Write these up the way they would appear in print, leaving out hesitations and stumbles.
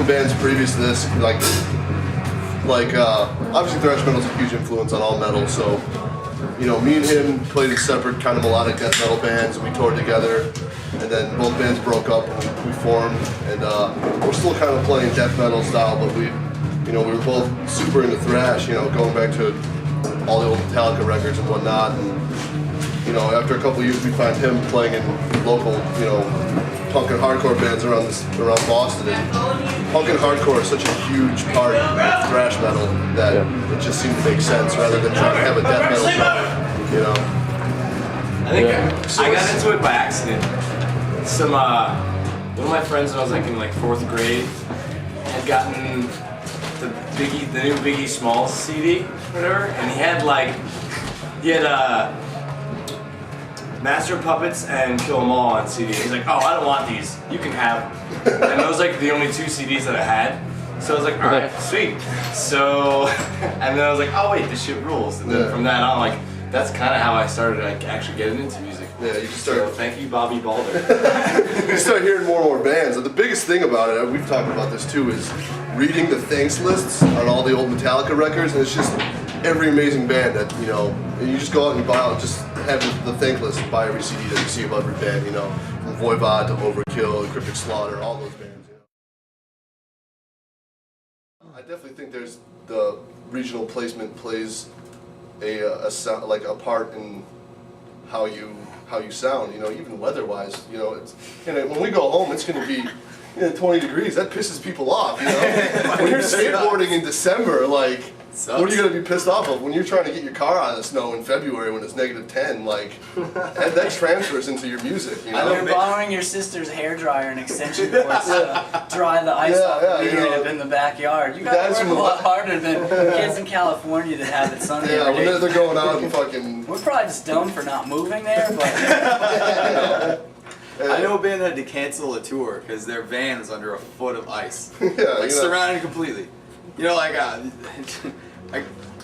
the bands previous to this, obviously thrash metal is a huge influence on all metal. So, you know, me and him played in separate kind of melodic death metal bands, and we toured together. And then both bands broke up, and we formed, and we're still kind of playing death metal style, but we were both super into thrash. You know, going back to all the old Metallica records and whatnot. And you know, after a couple of years, we find him playing in local, punk and hardcore bands around Boston. And punk and hardcore is such a huge part of thrash metal that it just seemed to make sense rather than trying to have a death metal genre, you know. I think I got into it by accident. One of my friends when I was in 4th grade had gotten the new Biggie Smalls CD, whatever, and he had Master of Puppets and Kill 'Em All on CD. He's like, oh, I don't want these. You can have them. And those the only 2 CDs that I had. So I was like, all right, sweet. So, and then I was like, oh wait, this shit rules. And then from that on, that's kind of how I started actually getting into music. Yeah, you just started. So thank you, Bobby Balder. You start hearing more and more bands. And the biggest thing about it, we've talked about this too, is reading the thanks lists on all the old Metallica records, and it's just every amazing band that, and you just go out and you buy out, just have the thank list and buy every CD that you see of every band, from Voivod to Overkill, Cryptic Slaughter, all those bands, I definitely think there's the regional placement plays a part in how you sound, even weather-wise, when we go home, it's going to be 20 degrees. That pisses people off, When you're skateboarding in December, what are you going to be pissed off of? When you're trying to get your car out of the snow in February when it's -10, that transfers into your music, You're borrowing your sister's hairdryer and extension cords to dry the ice off the beer in the backyard. You guys work a lot harder than kids in California that have it sunny every day. When they're going out and fucking... We're probably just dumb for not moving there, but... I know a band had to cancel a tour because their van was under a foot of ice. Surrounded completely.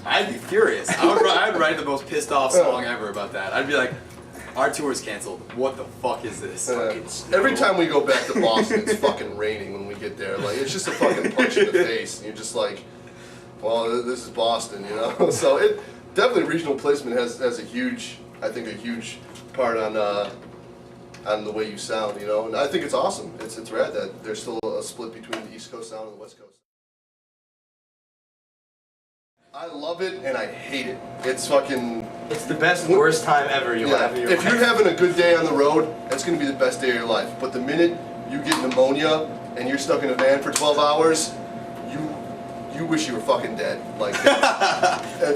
I'd be furious. I'd write the most pissed off song ever about that. I'd be like, our tour's canceled. What the fuck is this? Every time we go back to Boston, it's fucking raining when we get there. It's just a fucking punch in the face. And you're just like, well, this is Boston, So it definitely regional placement has a huge part on the way you sound, And I think it's awesome. It's rad that there's still a split between the East Coast sound and the West Coast. I love it and I hate it. It's the best, worst time ever you'll have in your life. If you're having a good day on the road, it's going to be the best day of your life. But the minute you get pneumonia and you're stuck in a van for 12 hours, you wish you were fucking dead.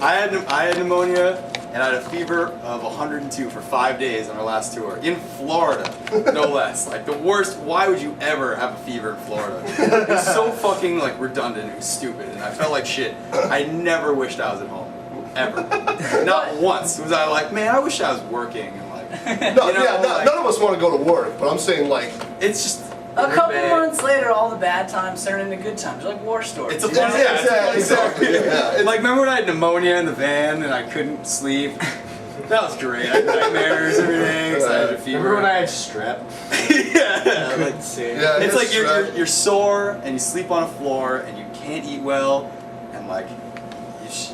I had pneumonia and I had a fever of 102 for 5 days on our last tour in Florida, no less. The worst. Why would you ever have a fever in Florida? It's so fucking redundant. It was stupid, and I felt like shit. I never wished I was at home, ever. Not once was I like, man, I wish I was working and none of us want to go to work, but I'm saying it's just. A couple months later, all the bad times turn into good times, like war stories. It's exactly. Remember when I had pneumonia in the van and I couldn't sleep? That was great. I had nightmares, everything. I had a fever. Remember when I had strep? It's like you're sore and you sleep on a floor and you can't eat well and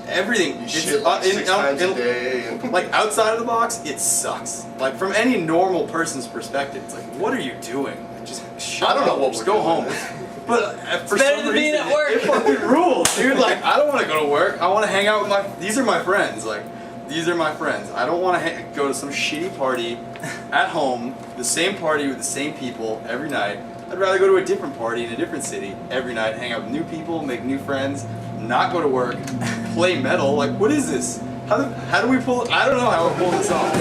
everything. You shit 6 times a day. Outside of the box, it sucks. From any normal person's perspective, it's what are you doing? Just shut up. I don't know what just we're go doing. home. But for better some than reason, being at work. It fucking rules, dude. I don't want to go to work. I want to hang out with these are my friends. These are my friends. I don't want to go to some shitty party at home, the same party with the same people every night. I'd rather go to a different party in a different city every night, hang out with new people, make new friends, not go to work, play metal. What is this? How do we pull? I don't know how we pull this off.